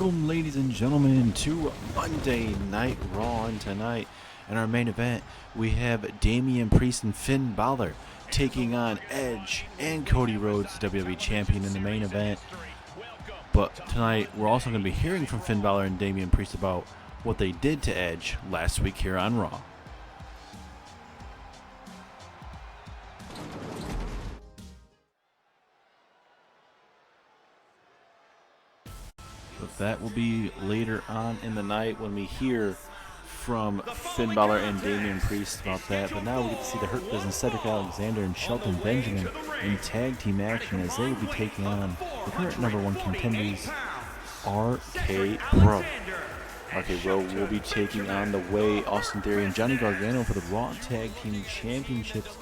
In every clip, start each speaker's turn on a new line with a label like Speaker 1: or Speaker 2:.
Speaker 1: Welcome, ladies and gentlemen, to Monday Night Raw. And tonight, in our main event, we have Damien Priest and Finn Balor taking on Edge and Cody Rhodes, WWE Champion, in the main event. But tonight, we're also going to be hearing from Finn Balor and Damien Priest about what they did to Edge last week here on Raw. But that will be later on in the night when we hear from Finn Balor and Damien Priest about that. But now we get to see the Hurt Business, Cedric Alexander and Shelton Benjamin in tag team action as they will be taking on the current #1 contenders, RK Bro. RK Bro will be taking on The Way, Austin Theory, and Johnny Gargano for the Raw Tag Team Championships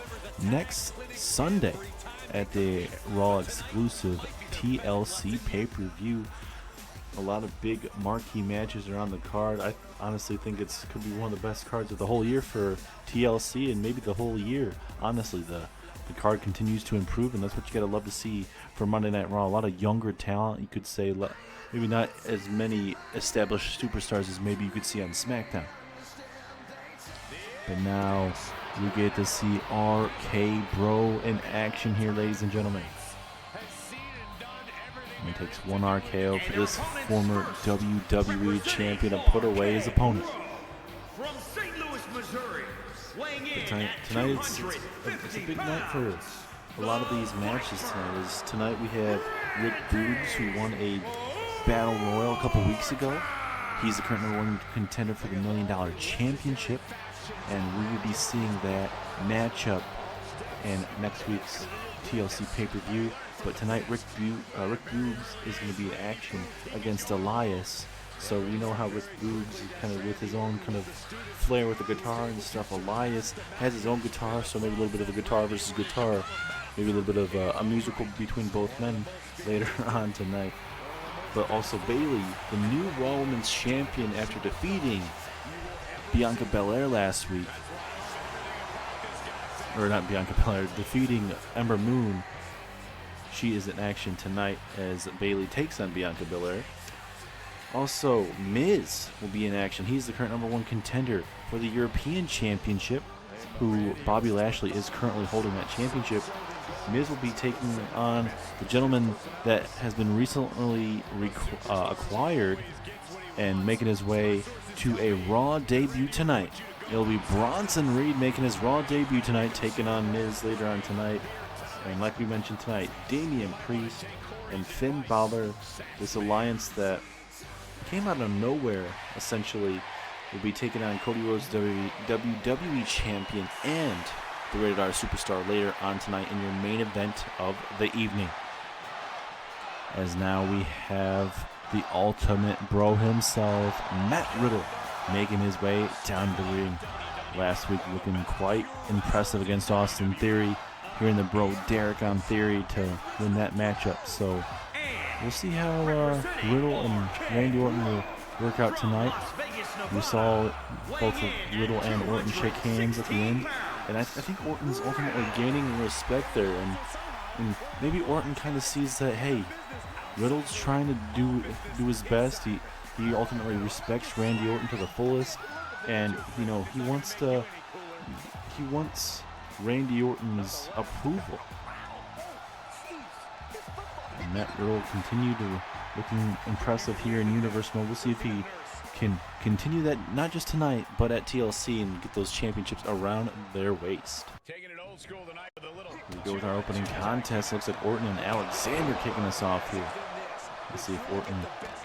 Speaker 1: next Sunday at the Raw exclusive TLC pay-per-view. A lot of big marquee matches are on the card. I honestly think it could be one of the best cards of the whole year for TLC and maybe the whole year. Honestly, the card continues to improve, and that's what you gotta love to see for Monday Night Raw. A lot of younger talent, you could say. Maybe not as many established superstars as maybe you could see on SmackDown. But now we get to see RK Bro in action here, ladies and gentlemen. And it takes one RKO for this former WWE champion to put away his opponent. Tonight it's a big night for a lot of these matches tonight. Tonight we have Rick Boogs, who won a Battle Royal a couple weeks ago. He's the current #1 contender for the $1 Million Championship. And we will be seeing that matchup in next week's TLC pay-per-view. But tonight, Rick Boogs is going to be in action against Elias. So we know how Rick Boogs is kind of with his own kind of flair with the guitar and stuff. Elias has his own guitar, so maybe a little bit of a guitar versus guitar. Maybe a little bit of a musical between both men later on tonight. But also Bayley, the new Raw Women's Champion, after defeating Bianca Belair last week. Or not Bianca Belair, defeating Ember Moon. She is in action tonight as Bayley takes on Bianca Belair. Also, Miz will be in action. He's the current #1 contender for the European Championship, who Bobby Lashley is currently holding that championship. Miz will be taking on the gentleman that has been recently acquired and making his way to a Raw debut tonight. It'll be Bronson Reed making his Raw debut tonight, taking on Miz later on tonight. And like we mentioned tonight, Damien Priest and Finn Balor, this alliance that came out of nowhere, essentially, will be taking on Cody Rhodes, WWE Champion, and the Rated R Superstar later on tonight in your main event of the evening. As now we have the Ultimate Bro himself, Matt Riddle, making his way down the ring. Last week looking quite impressive against Austin Theory. Hearing the bro Derek on Theory to win that matchup. So we'll see how Riddle and Randy Orton will work out tonight. We saw both Riddle and Orton shake hands at the end. And I think Orton's ultimately gaining respect there. And maybe Orton kind of sees that, hey, Riddle's trying to do his best. He ultimately respects Randy Orton to the fullest. And, you know, he wants Randy Orton's approval. And Matt Riddle continue to looking impressive here in Universe Mode. We'll see if he can continue that not just tonight, but at TLC and get those championships around their waist. We go with our opening contest. Looks like Orton and Alexander kicking us off here. Let's see if Orton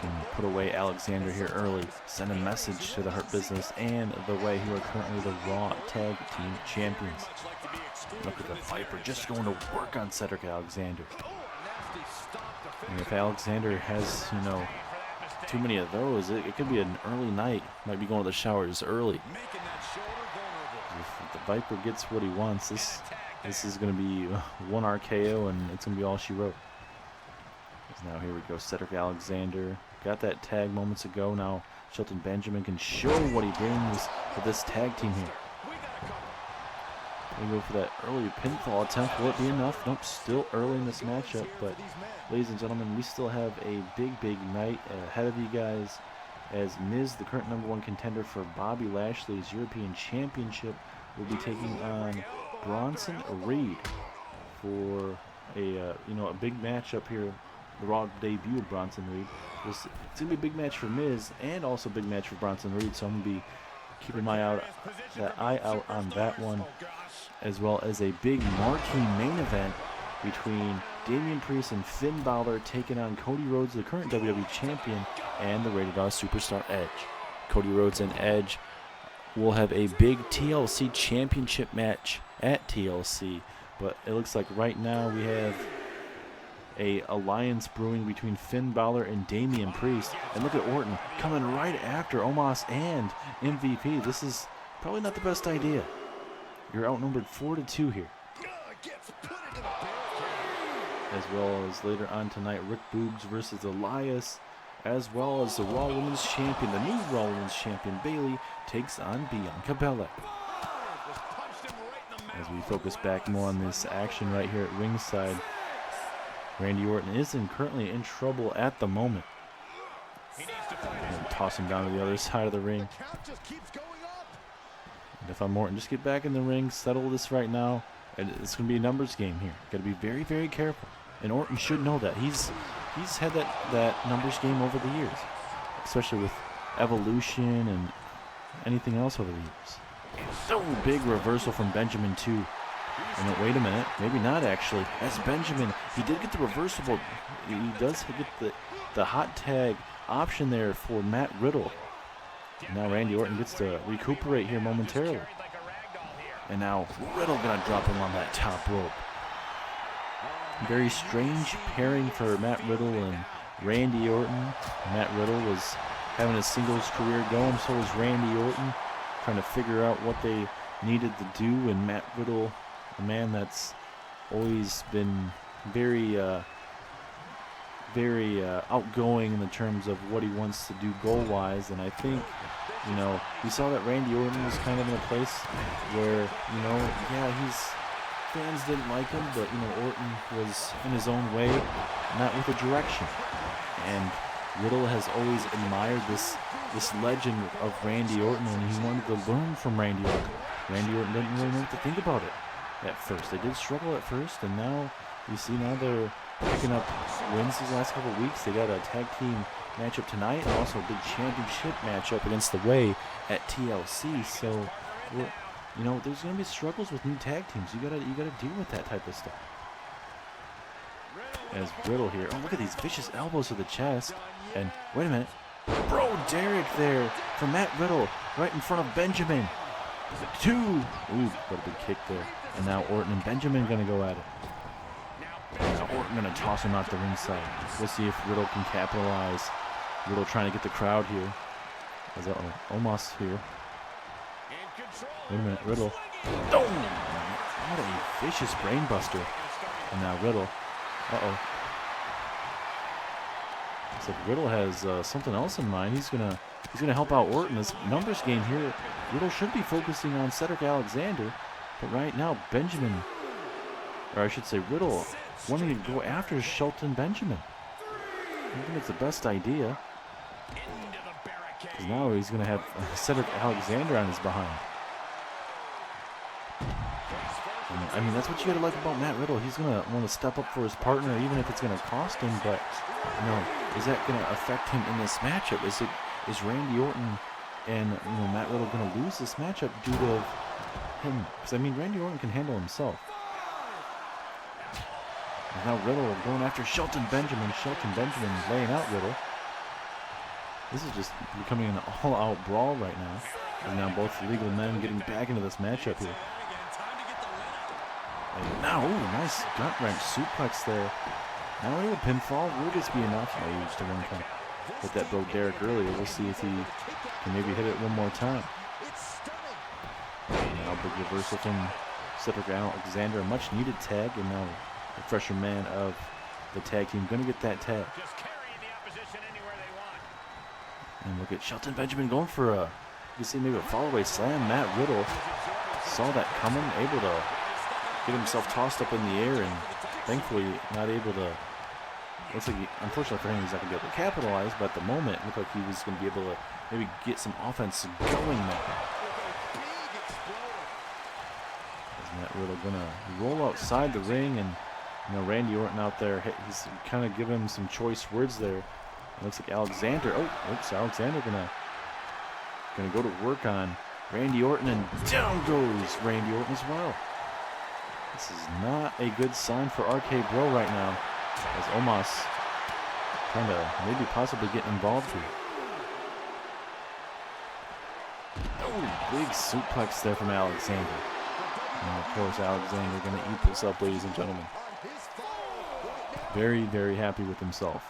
Speaker 1: can put away Alexander here early. Send a message to the Hurt Business and The Way, who are currently the Raw Tag Team Champions. Look at the Viper just going to work on Cedric Alexander. And if Alexander has, you know, too many of those, it could be an early night. Might be going to the showers early. If the Viper gets what he wants, this is going to be one RKO and it's going to be all she wrote. Now here we go, Cedric Alexander got that tag moments ago. Now Shelton Benjamin can show what he brings to this tag team here. We go for that early pinfall attempt. Will it be enough? Nope, still early in this matchup. But, ladies and gentlemen, we still have a big night ahead of you guys, as Miz, the current #1 contender for Bobby Lashley's European Championship, will be taking on Bronson Reed for a a big matchup here. The Raw debut of Bronson Reed. It's gonna be a big match for Miz and also a big match for Bronson Reed. So I'm gonna be keeping my eye out on that one, as well as a big marquee main event between Damien Priest and Finn Balor taking on Cody Rhodes, the current WWE Champion, and the Rated R Superstar Edge. Cody Rhodes and Edge will have a big TLC Championship match at TLC, but it looks like right now we have a alliance brewing between Finn Balor and Damien Priest. And look at Orton coming right after Omos and MVP. This is probably not the best idea. You're outnumbered 4-2 here. As well as later on tonight, Rick Boogs versus Elias, as well as the Raw Women's Champion, the new Raw Women's Champion, Bayley, takes on Bianca Belair. As we focus back more on this action right here at ringside, Randy Orton isn't currently in trouble at the moment. And toss him down to the other side of the ring. And if I'm Orton, just get back in the ring, settle this right now. And it's going to be a numbers game here. Got to be very careful. And Orton should know that. He's had that numbers game over the years, especially with Evolution and anything else over the years. So big reversal from Benjamin too. And then, wait a minute, maybe not actually. As Benjamin, he did get the reversal, but he does get the hot tag option there for Matt Riddle. And now Randy Orton gets to recuperate here momentarily. And now Riddle gonna drop him on that top rope. Very strange pairing for Matt Riddle and Randy Orton. Matt Riddle was having a singles career going, so was Randy Orton, trying to figure out what they needed to do. And Matt Riddle, a man that's always been very outgoing in the terms of what he wants to do goal-wise. And I think, we saw that Randy Orton was kind of in a place where, fans didn't like him, but, Orton was in his own way, not with a direction. And Riddle has always admired this legend of Randy Orton, and he wanted to learn from Randy Orton. Randy Orton didn't really know what to think about it at first. They did struggle at first, and now you see they're picking up wins these last couple of weeks. They got a tag team matchup tonight, and also a big championship matchup against The Way at TLC. So, there's going to be struggles with new tag teams. You gotta deal with that type of stuff. As Riddle here, look at these vicious elbows to the chest. And wait a minute, Bro Derek there from Matt Riddle, right in front of Benjamin. 2. Ooh, what a big kick there. And now Orton and Benjamin gonna go at it. And now Orton gonna toss him out the ringside. We'll see if Riddle can capitalize. Riddle trying to get the crowd here. As Omos here. Wait a minute, Riddle. Oh! What a vicious brainbuster. And now Riddle. Looks like Riddle has something else in mind. He's gonna help out Orton. This numbers game here, Riddle should be focusing on Cedric Alexander, but right now Benjamin, or I should say Riddle, wanting to go after Shelton Benjamin. I think it's the best idea. Because now he's gonna have Cedric Alexander on his behind. I mean, that's what you gotta like about Matt Riddle. He's gonna want to step up for his partner, even if it's gonna cost him. But is that gonna affect him in this matchup? Is Randy Orton and Matt Riddle gonna lose this matchup due to him? Because I mean, Randy Orton can handle himself. And now Riddle going after Shelton Benjamin. Shelton Benjamin laying out Riddle. This is just becoming an all-out brawl right now. And now both legal men getting back into this matchup here. And now, nice gut wrench suplex there. Now a pinfall. Will this be enough? No, he used to one time. Hit that Bro Derek earlier. We'll see if he can maybe hit it one more time. And now big reversal from Cedric Alexander. A much needed tag. And now the fresher man of the tag team going to get that tag. And look at Shelton Benjamin going for you can see maybe a fall away slam. Matt Riddle saw that coming, able to get himself tossed up in the air, and thankfully not able to. Looks like, unfortunately for him, he's not going to be able to capitalize, but at the moment, it looked like he was going to be able to maybe get some offense going there. Is Matt Riddle going to roll outside the ring, and Randy Orton out there, he's kind of giving him some choice words there. It looks like Alexander. Alexander gonna go to work on Randy Orton, and down goes Randy Orton as well. This is not a good sign for RK Bro right now, as Omos trying to maybe possibly get involved here. Oh, big suplex there from Alexander. And of course, Alexander going to eat this up, ladies and gentlemen. Very, very happy with himself.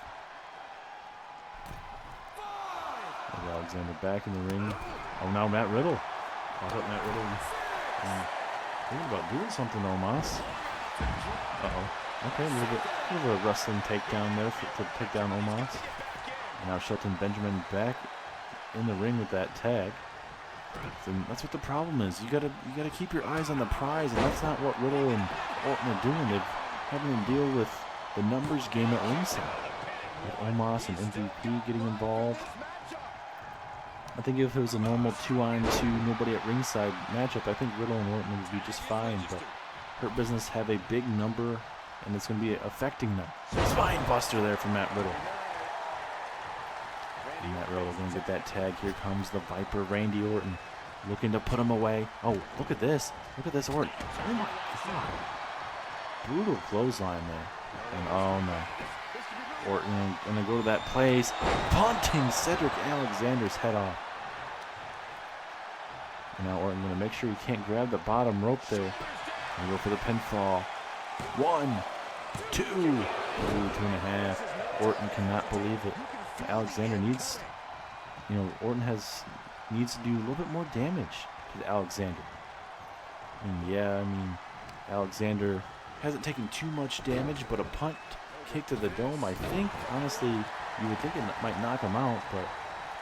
Speaker 1: There's Alexander back in the ring. Oh, now Matt Riddle. I thought Matt Riddle thinking about doing something, Omos. Okay, a little bit of a wrestling takedown there to take down Omos. And now Shelton Benjamin back in the ring with that tag. And that's what the problem is. You gotta keep your eyes on the prize, and that's not what Riddle and Orton are doing. They're having to deal with the numbers game at ringside, with Omos and MVP getting involved. I think if it was a normal 2-on-2, nobody at ringside matchup, I think Riddle and Orton would be just fine. But Hurt Business have a big number, and it's going to be affecting them. Spine buster there from Matt Riddle. And Matt Riddle going to get that tag. Here comes the Viper, Randy Orton, looking to put him away. Oh, look at this. Look at this Orton. Oh my God. Brutal clothesline there. And oh no. Orton going to go to that place, punting Cedric Alexander's head off. And now Orton going to make sure he can't grab the bottom rope there. And go for the pinfall. 1, 2, 3, 2.5. Orton cannot believe it. Alexander needs, Orton needs to do a little bit more damage to Alexander. And yeah, Alexander hasn't taken too much damage, but a punt kick to the dome, I think, honestly, you would think it might knock him out, but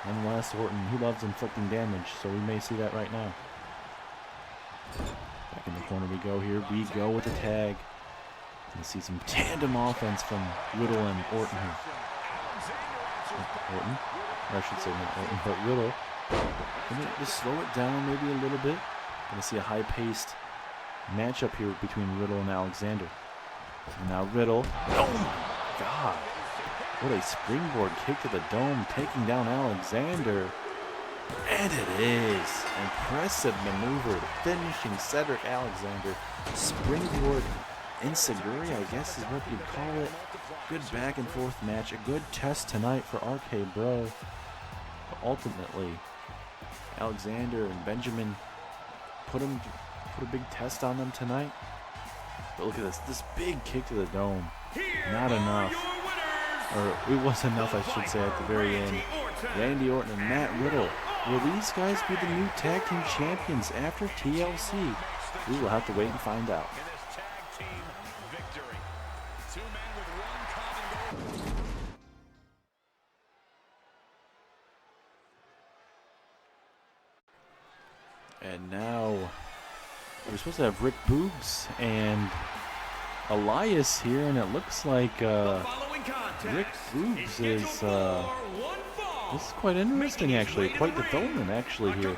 Speaker 1: nonetheless, Orton, he loves inflicting damage, so we may see that right now. Back in the corner we go here. We go with the tag. You see some tandem offense from Riddle and Orton here. Orton, or I should say not Orton, but Riddle. Gonna just slow it down maybe a little bit. Gonna see a high-paced matchup here between Riddle and Alexander. And now Riddle. Oh my God! What a springboard kick to the dome, taking down Alexander. And it is. Impressive maneuver, finishing Cedric Alexander. Springboard enziguri, I guess is what you'd call it. Good back and forth match. A good test tonight for RK Bro. But ultimately, Alexander and Benjamin put a big test on them tonight. But look at this. This big kick to the dome. Not enough. Or it was enough, I should say, at the very end. Randy Orton and Matt Riddle. Will these guys be the new tag team champions after TLC? We will have to wait and find out. And now we're supposed to have Rick Boogs and Elias here, and it looks like Rick Boogs is this is quite interesting, actually. Quite development, actually, here.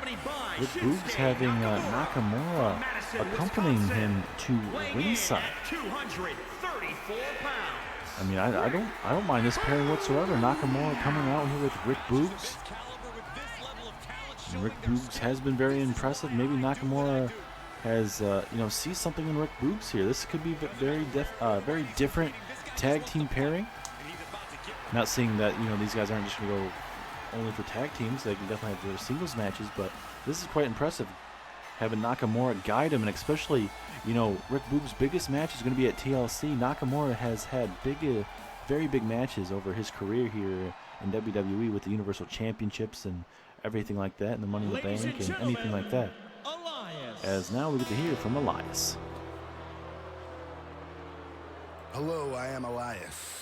Speaker 1: Rick Boogs having Nakamura accompanying him to ringside. I don't mind this pairing whatsoever. Nakamura coming out here with Rick Boogs. And Rick Boogs has been very impressive. Maybe Nakamura has sees something in Rick Boogs here. This could be a very different tag team pairing. Not saying that these guys aren't just going to go only for tag teams. They can definitely have their singles matches, but this is quite impressive, having Nakamura guide him, and especially, Rick Boogs' biggest match is going to be at TLC. Nakamura has had very big matches over his career here in WWE with the Universal Championships and everything like that, and the Money in the Bank and anything like that. Elias. As now we get to hear from Elias.
Speaker 2: Hello, I am Elias.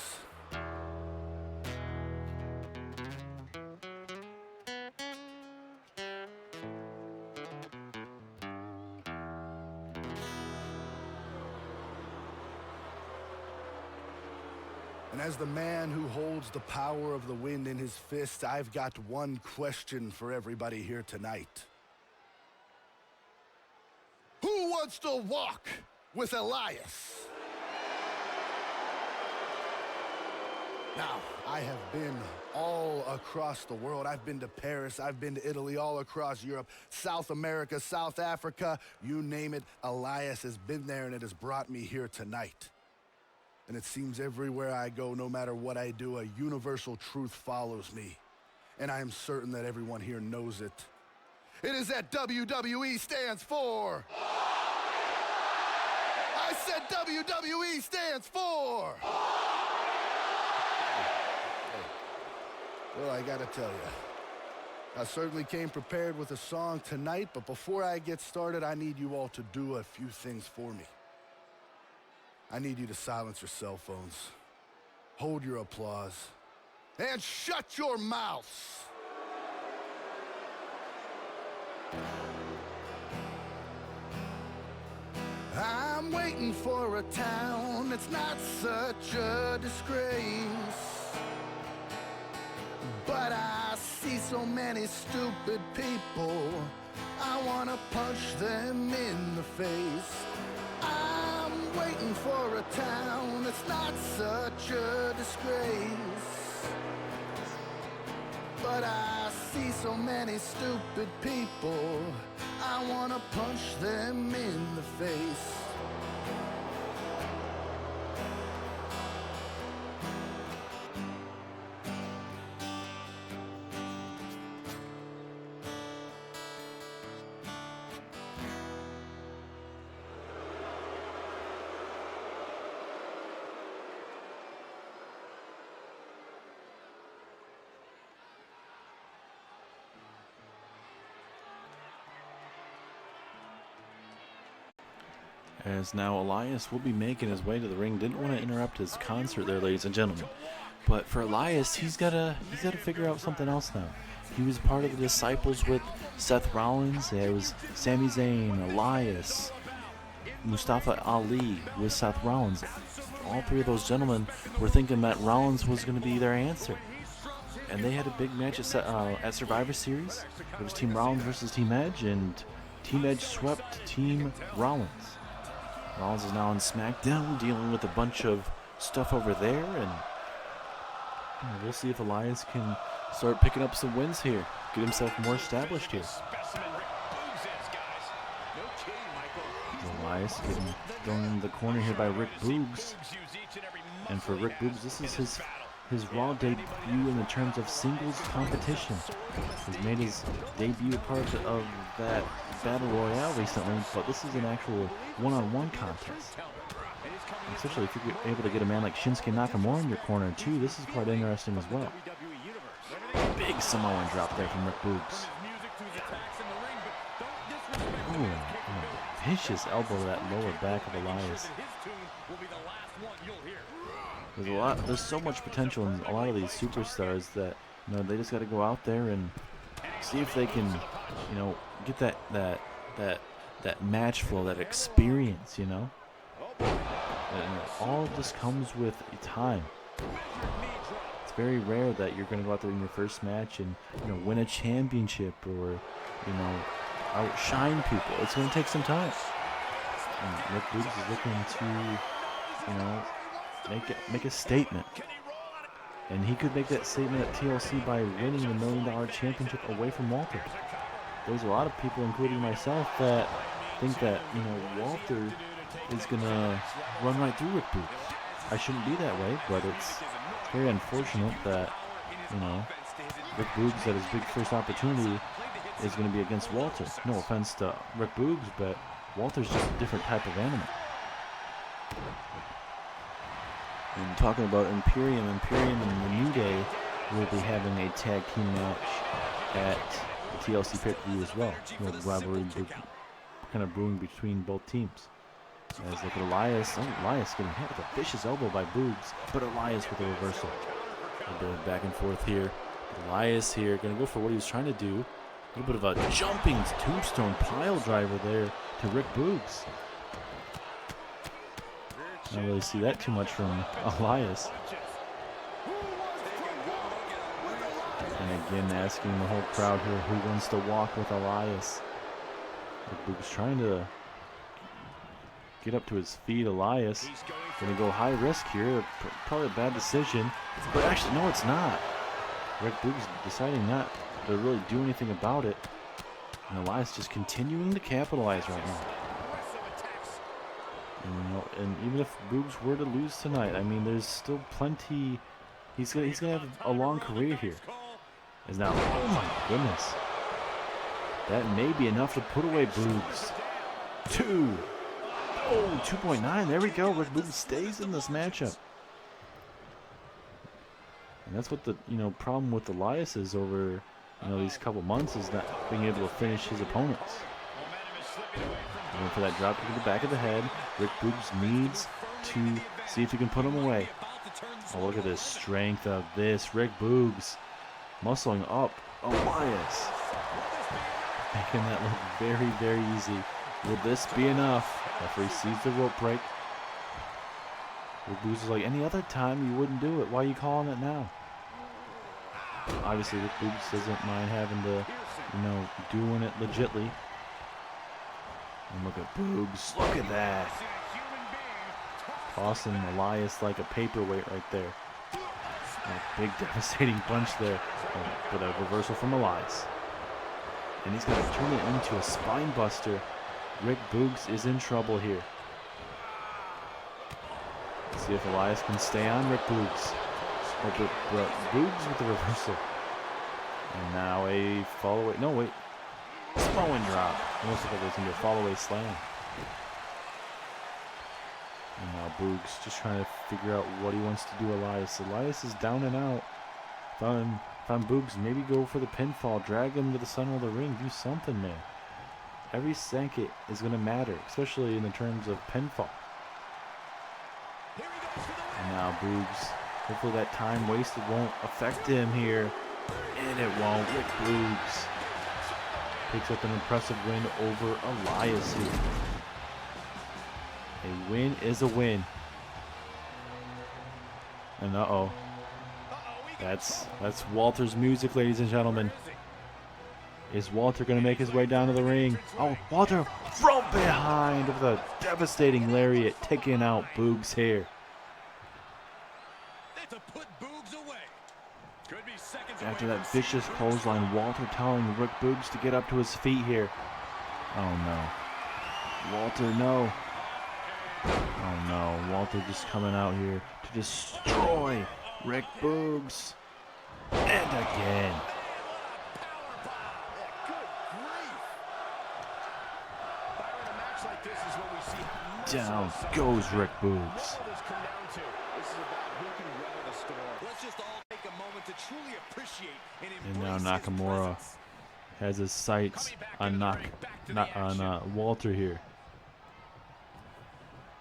Speaker 2: And as the man who holds the power of the wind in his fist, I've got one question for everybody here tonight. Who wants to walk with Elias? Now, I have been all across the world. I've been to Paris, I've been to Italy, all across Europe, South America, South Africa, you name it. Elias has been there, and it has brought me here tonight. And it seems everywhere I go, no matter what I do, a universal truth follows me. And I am certain that everyone here knows it. It is that WWE stands for. I said WWE stands for. Well, I gotta tell you, I certainly came prepared with a song tonight, but before I get started, I need you all to do a few things for me. I need you to silence your cell phones, hold your applause, and shut your mouths. I'm waiting for a town that's not such a disgrace, but I see so many stupid people, I wanna punch them in the face. I'm waiting for a town that's not such a disgrace, but I see so many stupid people, I wanna punch them in the face.
Speaker 1: As now Elias will be making his way to the ring. Didn't want to interrupt his concert there, ladies and gentlemen. But for Elias, he's gotta figure out something else now. He was part of the Disciples with Seth Rollins. It was Sami Zayn, Elias, Mustafa Ali with Seth Rollins. All three of those gentlemen were thinking that Rollins was going to be their answer. And they had a big match at Survivor Series. It was Team Rollins versus Team Edge, and Team Edge swept Team Rollins. Rollins is now on SmackDown dealing with a bunch of stuff over there, and we'll see if Elias can start picking up some wins here, get himself more established here. Elias getting thrown in the corner here by Rick Boogs. And for Rick Boogs, this is his Raw debut in terms of singles competition. He's made his debut part of that Battle Royale recently, but this is an actual one-on-one contest. And especially if you're able to get a man like Shinsuke Nakamura in your corner too, this is quite interesting as well. Big Samoan drop there from Rick Boogs. Ooh, a vicious elbow to that lower back of Elias. There's so much potential in a lot of these superstars that, you know, they just got to go out there and see if they can, you know, get that match flow, that experience, you know. And it all just comes with time. It's very rare that you're going to go out there in your first match and, you know, win a championship or, you know, outshine people. It's going to take some time. And Rick Boogs is looking to, you know, make a statement. And he could make that statement at TLC by winning the $1 Million Championship away from Walter. There's a lot of people, including myself, that think that, you know, Walter is going to run right through Rick Boogs. I shouldn't be that way, but it's very unfortunate that, you know, Rick Boogs at his big first opportunity is going to be against Walter. No offense to Rick Boogs, but Walter's just a different type of animal. And talking about Imperium and the New Day will be having a tag team match at the TLC pay-per-view as well. With rivalry kind of brewing between both teams. As look at Elias. Oh, Elias getting hit with a vicious elbow by Boogs, but Elias with a reversal. They're going back and forth here. Elias here going to go for what he was trying to do. A little bit of a jumping tombstone pile driver there to Rick Boogs. I don't really see that too much from Elias. Again, asking the whole crowd here who wants to walk with Elias. Rick Boogs trying to get up to his feet. Elias going to go high risk here. Probably a bad decision. But actually, no, it's not. Rick Boogs deciding not to really do anything about it. And Elias just continuing to capitalize right now. And, you know, and even if Boogs were to lose tonight, I mean, there's still plenty. He's gonna have a long career here. Is now, oh my goodness, that may be enough to put away Boogs. 2.9. There we go. Rick Boogs stays in this matchup. And that's what the problem with Elias is over these couple months, is not being able to finish his opponents. Going for that drop kick to the back of the head. Rick Boogs needs to see if he can put him away. Oh, look at the strength of this. Rick Boogs muscling up Elias, making that look very, very easy. Will this be enough? Referee sees the rope break. Rick Boogs is like, any other time you wouldn't do it. Why are you calling it now? Obviously, Rick Boogs doesn't mind having to, doing it legitly. And look at Boogs. Look at that. Tossing Elias like a paperweight right there. A big devastating punch there. With a reversal from Elias. And he's going to turn it into a spine buster. Rick Boogs is in trouble here. Let's see if Elias can stay on Rick Boogs. Oh, but Boogs with the reversal. And now a follow-away. No, wait. Samoan drop. Almost like it was going to be a follow-away slam. And now Boogs just trying to figure out what he wants to do. Elias is down and out. Found Boogs, maybe go for the pinfall. Drag him to the center of the ring. Do something, man. Every second is going to matter, especially in the terms of pinfall. And now Boogs. Hopefully that time wasted won't affect him here. And it won't. Rick Boogs picks up an impressive win over Elias here. A win is a win. And uh-oh. That's Walter's music, ladies and gentlemen. Is Walter going to make his way down to the ring? Oh, Walter from behind with a devastating lariat, taking out Boogs here. After that vicious clothesline, Walter telling Rick Boogs to get up to his feet here. Oh no. Walter, no. Oh no. Walter just coming out here to destroy Rick Boogs. And again. Down goes Rick Boogs. And now Nakamura has his sights on Walter here.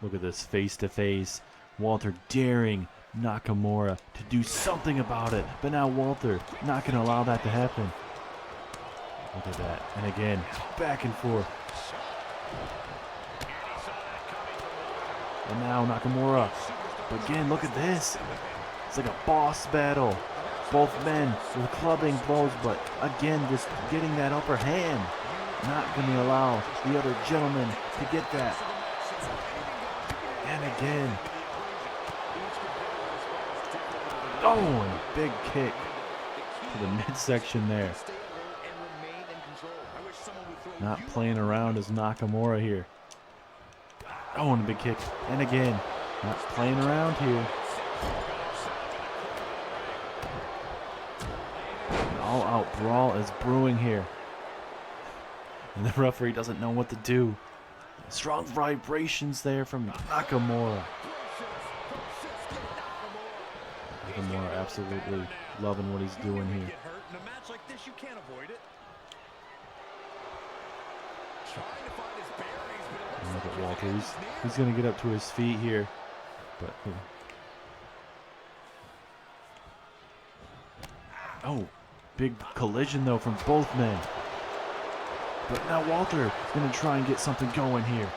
Speaker 1: Look at this face-to-face. Walter daring Nakamura to do something about it. But now Walter not going to allow that to happen. Look at that. And again, back and forth. And now Nakamura. But again, look at this. It's like a boss battle. Both men with clubbing blows, but again, just getting that upper hand. Not going to allow the other gentleman to get that. And again. Oh, and a big kick to the midsection there. Not playing around as Nakamura here. Oh, and a big kick. And again, not playing around here. All-out brawl is brewing here. And the referee doesn't know what to do. Strong vibrations there from Nakamura. Nakamura absolutely loving what he's doing here. And look at Walter. He's going to get up to his feet here. But oh, big collision though from both men. But now Walter is going to try and get something going here.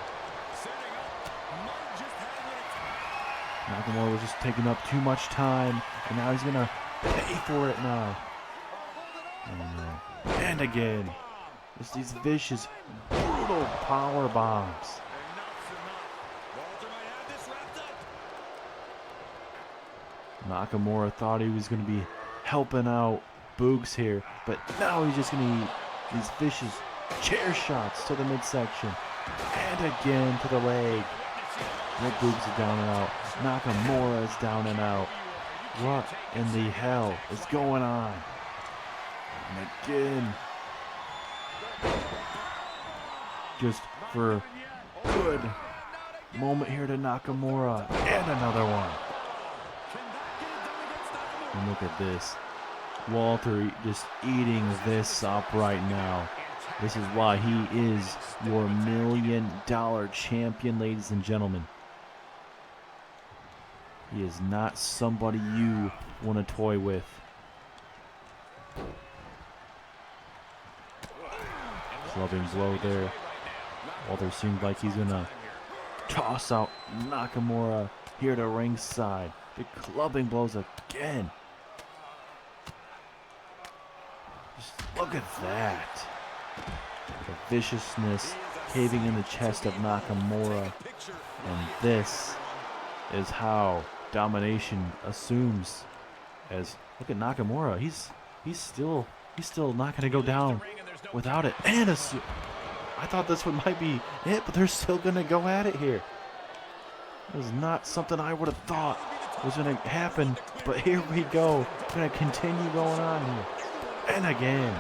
Speaker 1: Nakamura was just taking up too much time, and now he's going to pay for it now. Oh, no. And again. Just these vicious, brutal power bombs. Nakamura thought he was going to be helping out Boogs here, but now he's just going to eat these vicious chair shots to the midsection. And again to the leg. Red Boogs is down and out. Nakamura is down and out. What in the hell is going on? And again. Just for good moment here to Nakamura. And another one. And look at this. Walter just eating this up right now. This is why he is your $1 million champion, ladies and gentlemen. He is not somebody you want to toy with. Clubbing blow there. Walter seems like he's going to toss out Nakamura here to ringside. Big clubbing blows again. Just look at that. The viciousness caving in the chest of Nakamura. And this is how domination assumes. As look at Nakamura. He's still not going to go down without it. And I thought this one might be it, but they're still going to go at it here. It was not something I would have thought was going to happen, but here we go. Going to continue going on here. And again.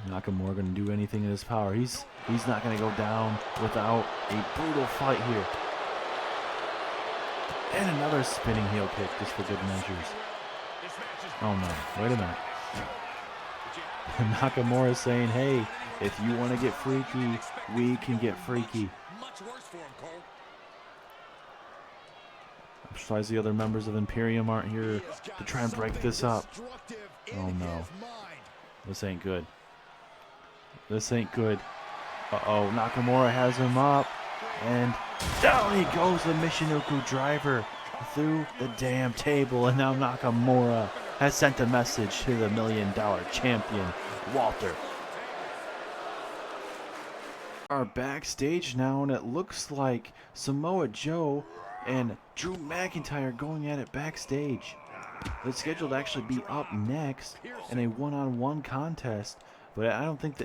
Speaker 1: Nakamura going to do anything in his power. He's not going to go down without a brutal fight here. And another spinning heel kick just for good measures. Oh no, wait a minute. Nakamura is saying, hey, if you want to get freaky, we can get freaky. I'm surprised the other members of Imperium aren't here to try and break this up. Oh no. This ain't good. This ain't good. Uh-oh, Nakamura has him up. And down he goes, the Michinoku driver through the damn table. And now Nakamura has sent a message to the $1 million champion, Walter. Are backstage now, and it looks like Samoa Joe and Drew McIntyre going at it backstage. It's scheduled to actually be up next in a one-on-one contest, but I don't think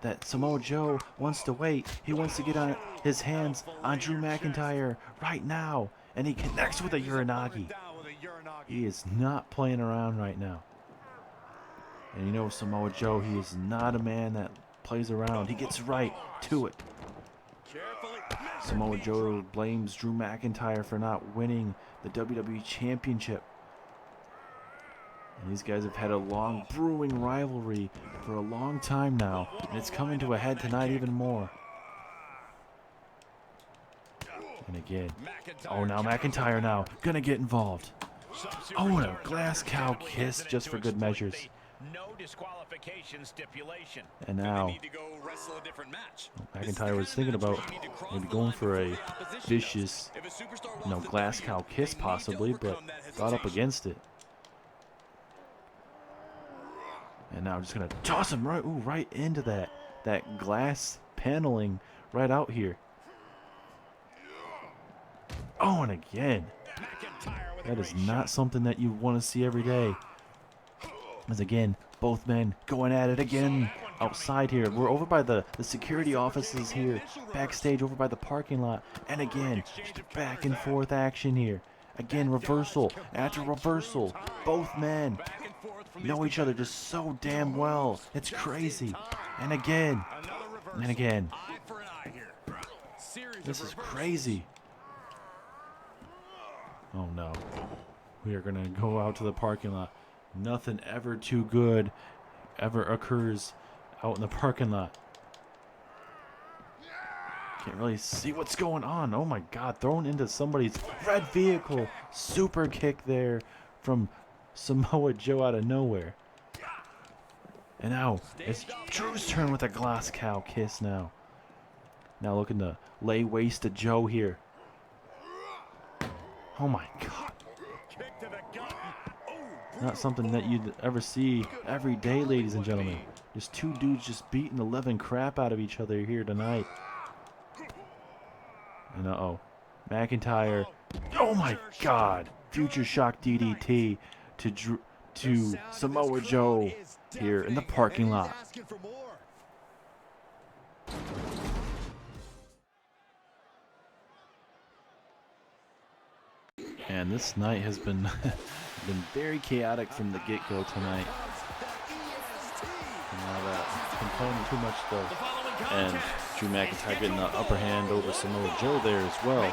Speaker 1: that Samoa Joe wants to wait. He wants to get on his hands on Drew McIntyre right now, and he connects with a Uranagi. He is not playing around right now. And you know Samoa Joe, he is not a man that plays around. He gets right to it. Samoa Joe blames Drew McIntyre for not winning the WWE Championship. And these guys have had a long brewing rivalry for a long time now, and it's coming to a head tonight even more. And again, oh, now McIntyre now gonna get involved. Oh, and a glass cow kiss just for good measures.
Speaker 3: No disqualification stipulation.
Speaker 1: And now McIntyre was thinking about maybe going for a vicious, glass cow kiss possibly, but thought up against it. And now just gonna toss him right into that glass paneling right out here. Oh, and again. That is not something that you want to see every day. As again, both men going at it again outside here. We're over by the security offices here, backstage over by the parking lot. And again, back and forth action here. Again, reversal after reversal. Both men know each other just so damn well. It's crazy. And again. And again. This is crazy. Oh no. We are going to go out to the parking lot. Nothing ever too good ever occurs out in the parking lot. Can't really see what's going on. Oh my god, thrown into somebody's red vehicle. Super kick there from Samoa Joe out of nowhere. And now it's Drew's turn with a glass cow kiss now. Now looking to lay waste to Joe here. Oh my god. Not something that you'd ever see every day, ladies and gentlemen. Just two dudes just beating the living crap out of each other here tonight. And McIntyre. Oh my God! Future Shock DDT to Samoa Joe here in the parking lot. And this night has been very chaotic from the get-go tonight. Not complaining too much though. And Drew McIntyre getting the upper hand over Samoa Joe there as well.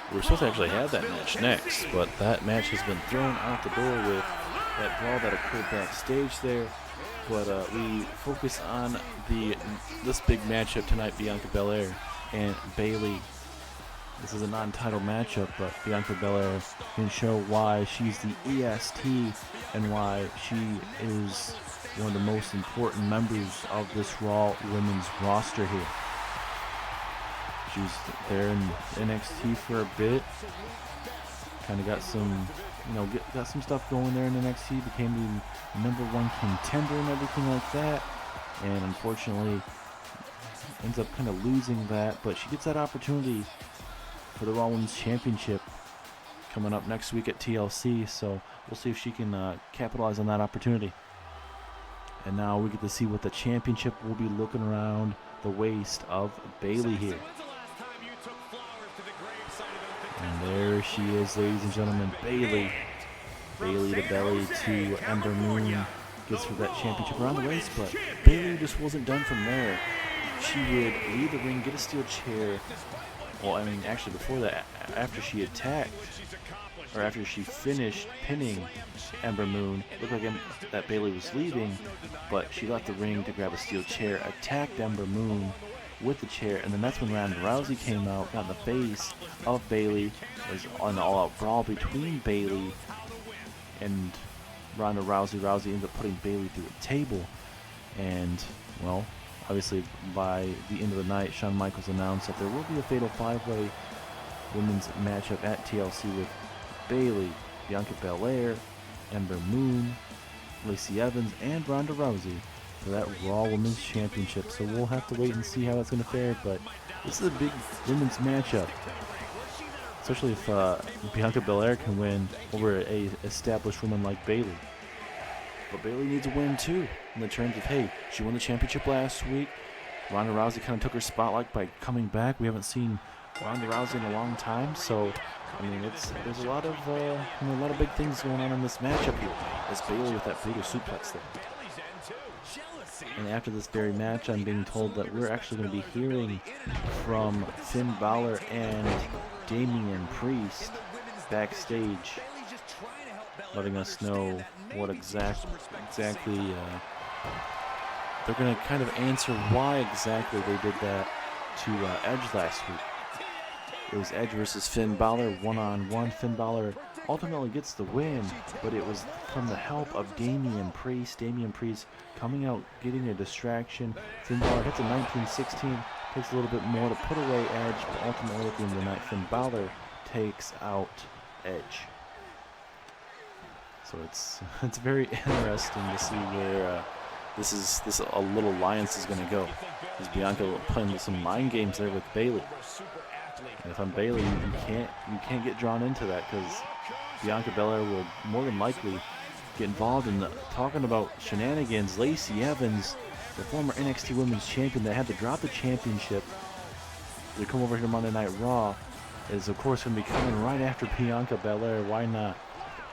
Speaker 1: We were supposed to actually have that match next, but that match has been thrown out the door with that brawl that occurred backstage there. But we focus on this big matchup tonight, Bianca Belair and Bayley. This is a non-title matchup, but Bianca Belair can show why she's the EST and why she is one of the most important members of this Raw women's roster here. She was there in NXT for a bit. Kind of got some, got some stuff going there in NXT. Became the #1 contender and everything like that. And unfortunately, ends up kind of losing that. But she gets that opportunity for the Raw Women's Championship coming up next week at TLC. So we'll see if she can capitalize on that opportunity. And now we get to see what the championship will be looking around the waist of Bayley here. And there she is, ladies and gentlemen, Bayley. Bayley to belly to Ember Moon. Gets her that championship around the waist, but Bayley just wasn't done from there. She would leave the ring, get a steel chair. Well, I mean, actually before that, after she attacked, or after she finished pinning Ember Moon, looked like that Bayley was leaving, but she left the ring to grab a steel chair, attacked Ember Moon with the chair, and then that's when Ronda Rousey came out, got in the face of Bayley. It was an all-out brawl between Bayley and Ronda Rousey. Rousey ended up putting Bayley through a table, and, well, obviously by the end of the night, Shawn Michaels announced that there will be a fatal 5-way women's matchup at TLC with Bayley, Bianca Belair, Ember Moon, Lacey Evans, and Ronda Rousey for that Raw Women's Championship. So we'll have to wait and see how it's going to fare, but this is a big women's matchup, especially if Bianca Belair can win over a established woman like Bayley. But Bayley needs a win too, in the terms of, hey, she won the championship last week. Ronda Rousey kind of took her spotlight by coming back. We haven't seen Ronda Rousey in a long time, so I mean, there's a lot of big things going on in this matchup here. As Bayley with that brutal suplex there. And after this very match, I'm being told that we're actually going to be hearing from Finn Balor and Damien Priest backstage, letting us know what exactly they're going to kind of answer why exactly they did that to Edge last week. It was Edge versus Finn Balor, one-on-one. Finn Balor ultimately gets the win, but it was from the help of Damien Priest. Damien Priest coming out, getting a distraction. Finn Balor hits a 1916, takes a little bit more to put away Edge, but ultimately at the end of the night, Finn Balor takes out Edge. So it's very interesting to see where this a little alliance is going to go. Is Bianca playing with some mind games there with Bayley? And if I'm Bayley, you can't get drawn into that, because Bianca Belair will more than likely get involved in talking about shenanigans. Lacey Evans, the former NXT Women's Champion that had to drop the championship to come over here to Monday Night Raw, is of course going to be coming right after Bianca Belair. Why not?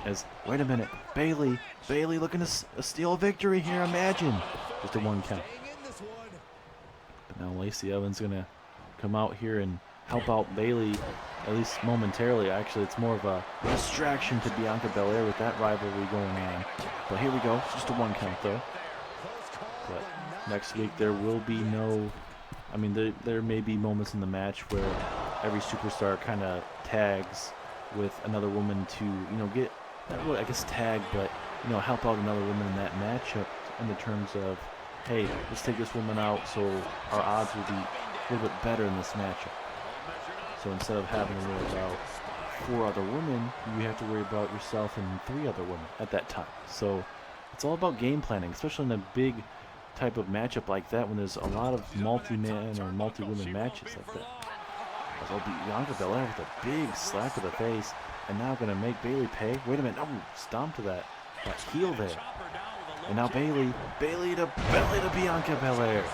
Speaker 1: As, wait a minute, Bayley looking to steal a victory here, imagine. Just a 1 count. But now Lacey Evans going to come out here and help out Bayley, at least momentarily. Actually, it's more of a distraction to Bianca Belair with that rivalry going on. But here we go, just a 1 count though. But next week there will be no, I mean, there may be moments in the match where every superstar kind of tags with another woman to, get, not really, I guess, tag, but, help out another woman in that matchup in the terms of, hey, let's take this woman out so our odds will be a little bit better in this matchup. So instead of having to worry about 4 other women, you have to worry about yourself and 3 other women at that time. So it's all about game planning, especially in a big type of matchup like that when there's a lot of multi-man or multi-women matches like that. So Bianca Belair with a big slap to the face, and now going to make Bayley pay. Wait a minute, oh, stomp to that heel there. And now Bayley to belly to Bianca Belair.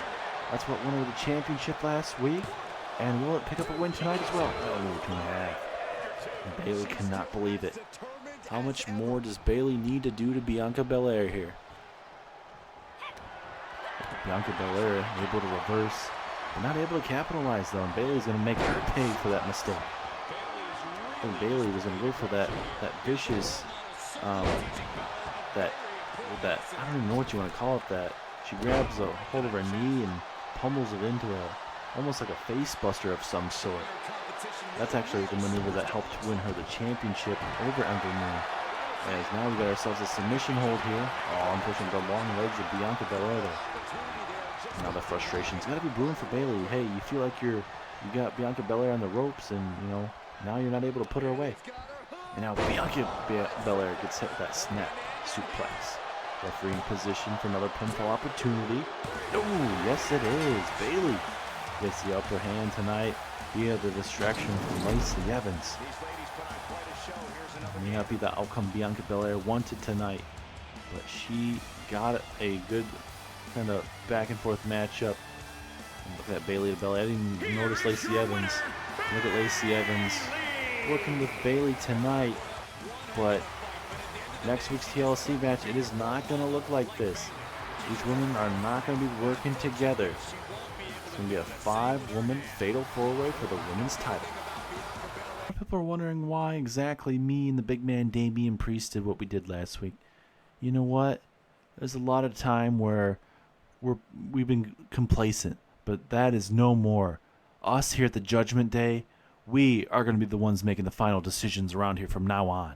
Speaker 1: That's what won her the championship last week. And will it pick up a win tonight as well? Oh, 2.5. And Bayley cannot believe it. How much more does Bayley need to do to Bianca Belair here? Bianca Belair able to reverse, but not able to capitalize though. And Bayley's going to make her pay for that mistake. And Bayley was going to go for that vicious, that I don't even know what you want to call it. That she grabs a hold of her knee and pummels it into almost like a face buster of some sort. That's actually the maneuver that helped win her the championship over Ember Moon. As now we got ourselves a submission hold here. Oh, unfortunately, the long legs of Bianca Belair there. Now the frustration's got to be brewing for Bayley. Hey, you feel like you got Bianca Belair on the ropes, and now you're not able to put her away. And now Bianca Belair gets hit with that snap suplex. Referee in position for another pinfall opportunity. Oh, yes it is. Bayley gets the upper hand tonight via the distraction from Lacey Evans. May not be the outcome Bianca Belair wanted tonight, but she got a good kind of back and forth matchup. And look at Bayley to Belair. I didn't even notice Lacey Evans. Look at Lacey Evans working with Bayley tonight, but next week's TLC match, it is not going to look like this. These women are not going to be working together. It's going to be a 5-woman fatal 4-way for the women's title. People are wondering why exactly me and the big man Damien Priest did what we did last week. You know what? There's a lot of time where we've been complacent, but that is no more. Us here at the Judgment Day, we are going to be the ones making the final decisions around here from now on.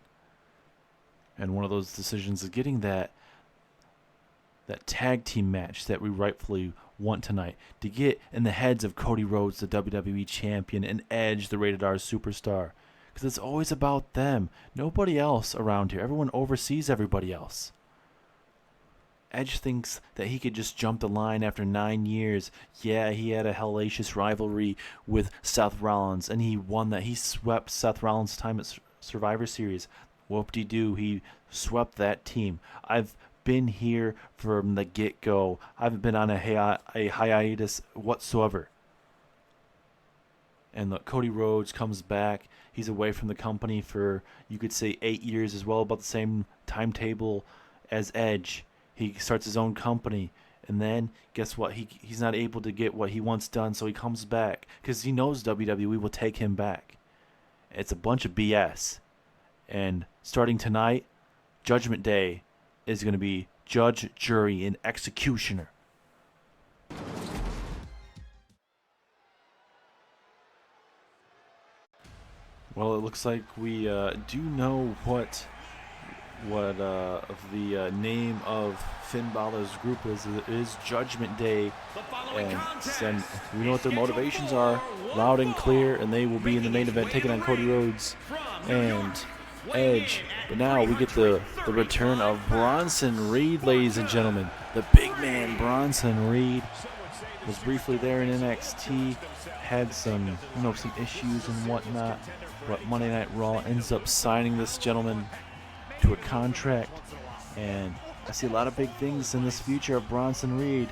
Speaker 1: And one of those decisions is getting that tag team match that we rightfully want tonight, to get in the heads of Cody Rhodes, the WWE champion, and Edge, the rated R superstar. Because it's always about them. Nobody else around here. Everyone oversees everybody else. Edge thinks that he could just jump the line after 9 years. Yeah, he had a hellacious rivalry with Seth Rollins, and he won that. He swept Seth Rollins' time at Survivor Series. Whoop-de-doo, he swept that team. I've been here from the get-go. I haven't been on a hiatus whatsoever. And look, Cody Rhodes comes back. He's away from the company for, you could say, 8 years as well, about the same timetable as Edge. He starts his own company, and then guess what? He's not able to get what he wants done, so he comes back because he knows WWE will take him back. It's a bunch of BS. And starting tonight, Judgment Day is going to be judge, jury, and executioner. Well, it looks like we do know what the name of Finn Balor's group is. It is Judgment Day, and we know what their motivations are, loud and clear, and they will be in the main event taking on Cody Rhodes and Edge. But now we get the return of Bronson Reed, ladies and gentlemen. The big man Bronson Reed was briefly there in NXT, had some issues and whatnot, but Monday Night Raw ends up signing this gentleman to a contract, and I see a lot of big things in this future of Bronson Reed.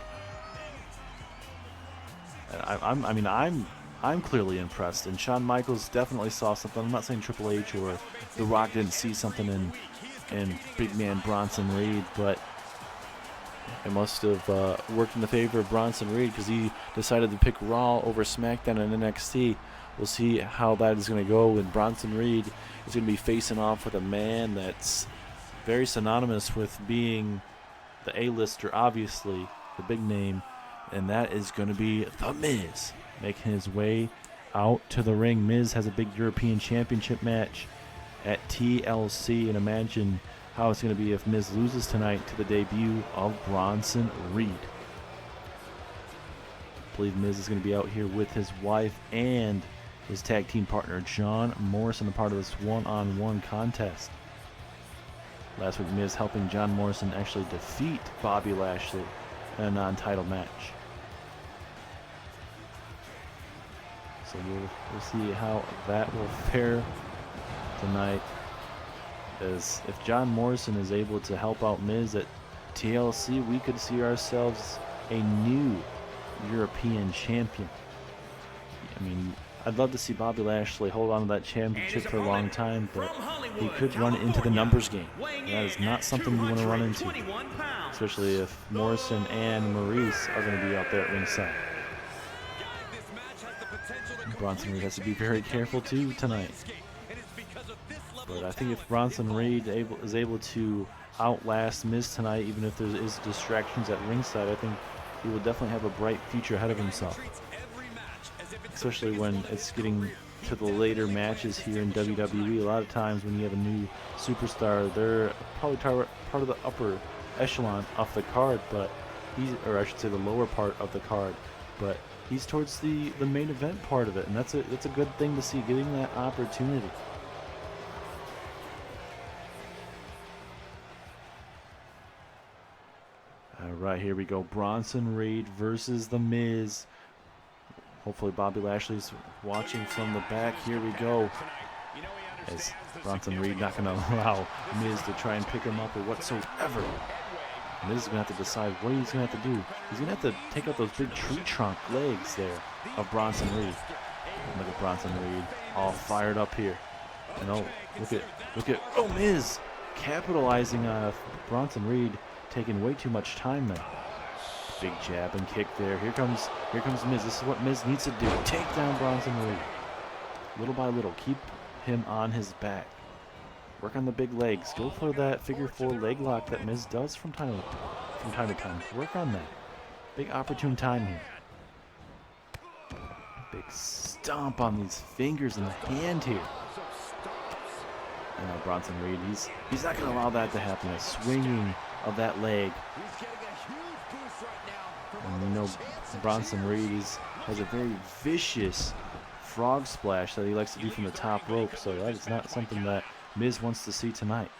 Speaker 1: And I'm clearly impressed, and Shawn Michaels definitely saw something. I'm not saying Triple H or The Rock didn't see something in big man Bronson Reed, but it must have worked in the favor of Bronson Reed because he decided to pick Raw over SmackDown and NXT. We'll see how that is going to go when Bronson Reed is going to be facing off with a man that's very synonymous with being the A-lister, obviously, the big name, and that is going to be The Miz, making his way out to the ring. Miz has a big European Championship match at TLC, and imagine how it's going to be if Miz loses tonight to the debut of Bronson Reed. I believe Miz is going to be out here with his wife and his tag team partner John Morrison a part of this one-on-one contest. Last week, Miz helping John Morrison actually defeat Bobby Lashley in a non-title match. So we'll see how that will fare tonight. As if John Morrison is able to help out Miz at TLC, we could see ourselves a new European champion. I mean, I'd love to see Bobby Lashley hold on to that championship for a long time, but he could run into the numbers game. That is not something you want to run into, especially if Morrison and Maurice are going to be out there at ringside. Bronson Reed has to be very careful too tonight. But I think if Bronson Reed is able to outlast Miz tonight, even if there is distractions at ringside, I think he will definitely have a bright future ahead of himself. Especially when it's getting to the later matches here in WWE. A lot of times when you have a new superstar, they're probably part of the upper echelon of the card, but or I should say the lower part of the card, but he's towards the main event part of it, and that's a good thing to see, getting that opportunity. All right, here we go. Bronson Reed versus The Miz. Hopefully Bobby Lashley's watching from the back. Here we go. As Bronson Reed not going to allow Miz to try and pick him up or whatsoever. Miz is going to have to decide what he's going to have to do. He's going to have to take out those big tree trunk legs there of Bronson Reed. Look at Bronson Reed all fired up here. And oh, look at Miz capitalizing on Bronson Reed taking way too much time there. Big jab and kick there. Here comes Miz. This is what Miz needs to do. Take down Bronson Reed. Little by little, keep him on his back. Work on the big legs. Go for that figure 4 leg lock that Miz does from time to time. Work on that. Big opportune time here. Big stomp on these fingers and the hand here. And now Bronson Reed, he's not going to allow that to happen. A swinging of that leg. And you know Bronson Reed has a very vicious frog splash that he likes to do from the top rope, so that is not something that Miz wants to see tonight.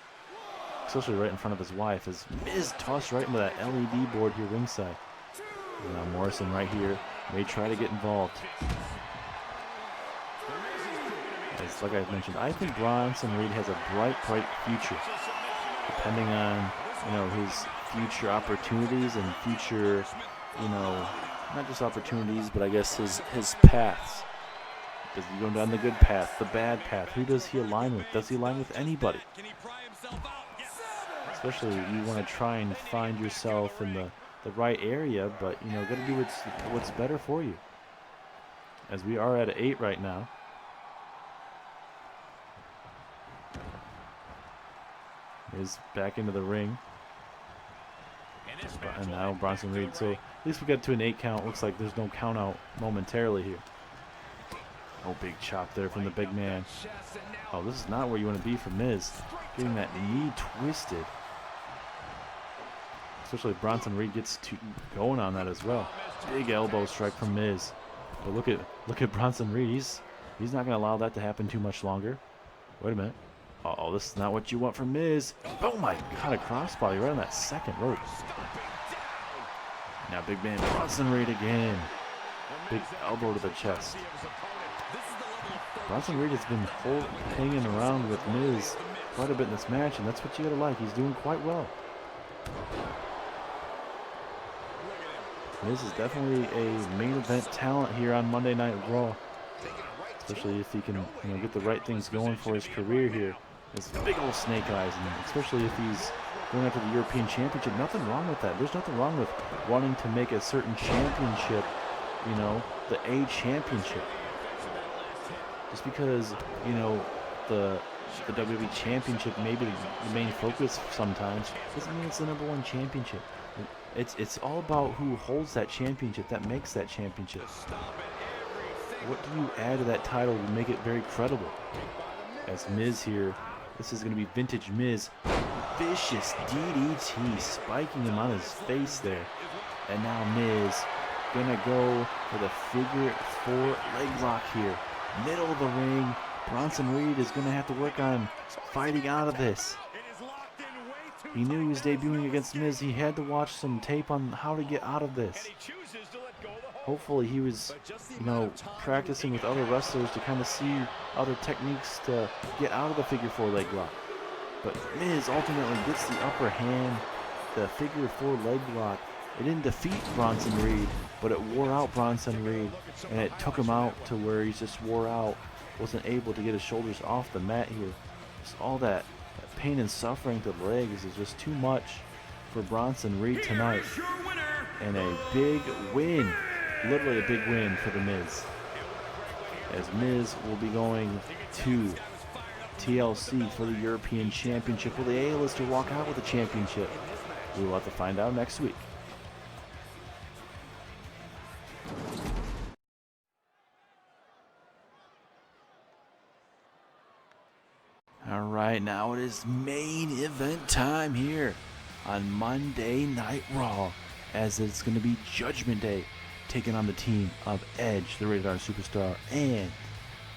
Speaker 1: Especially right in front of his wife, as Miz tossed right into that LED board here ringside. And now Morrison right here may try to get involved. As, like I mentioned, I think Bronson Reed has a bright future, depending on his future opportunities and future, not just opportunities, but I guess his paths. Does he go down the good path, the bad path? Who does he align with? Does he align with anybody? Especially you want to try and find yourself in the right area, but got to do what's better for you. As we are at 8 right now. Is back into the ring. And now Bronson Reed. So at least we got to an 8 count. Looks like there's no count out momentarily here. Oh, big chop there from the big man. Oh, this is not where you want to be for Miz. Getting that knee twisted. Especially if Bronson Reed gets going on that as well. Big elbow strike from Miz. But look at Bronson Reed. He's not going to allow that to happen too much longer. Wait a minute. Uh-oh, this is not what you want from Miz. Oh my God, a crossbody right on that second rope. Now big man Bronson Reed again. Big elbow to the chest. Bronson Reed has been hanging around with Miz quite a bit in this match, and that's what you gotta like. He's doing quite well. Miz is definitely a main event talent here on Monday Night Raw. Especially if he can get the right things going for his career here. His big old snake eyes, and especially if he's going after the European Championship. Nothing wrong with that. There's nothing wrong with wanting to make a certain championship, the A championship. Just because, the WWE Championship may be the main focus sometimes, doesn't mean it's the #1 championship. It's all about who holds that championship, that makes that championship. What do you add to that title to make it very credible? As Miz here, this is going to be vintage Miz. Vicious DDT, spiking him on his face there. And now Miz going to go for the figure 4 leg lock here. middle of the ring. Bronson Reed is going to have to work on fighting out of this. He knew he was debuting against Miz. He had to watch some tape on how to get out of this. Hopefully he was, practicing with other wrestlers to kind of see other techniques to get out of the figure 4 leg lock. But Miz ultimately gets the upper hand, the figure 4 leg lock. It didn't defeat Bronson Reed, but it wore out Bronson Reed, and it took him out to where he just wore out, wasn't able to get his shoulders off the mat here. Just all that pain and suffering to the legs is just too much for Bronson Reed tonight. And a big win, literally a big win for The Miz. As Miz will be going to TLC for the European Championship. Will the A-lister walk out with the championship? We will have to find out next week. Alright, now it is main event time here on Monday Night Raw, as it's going to be Judgment Day taking on the team of Edge, the Rated R Superstar, and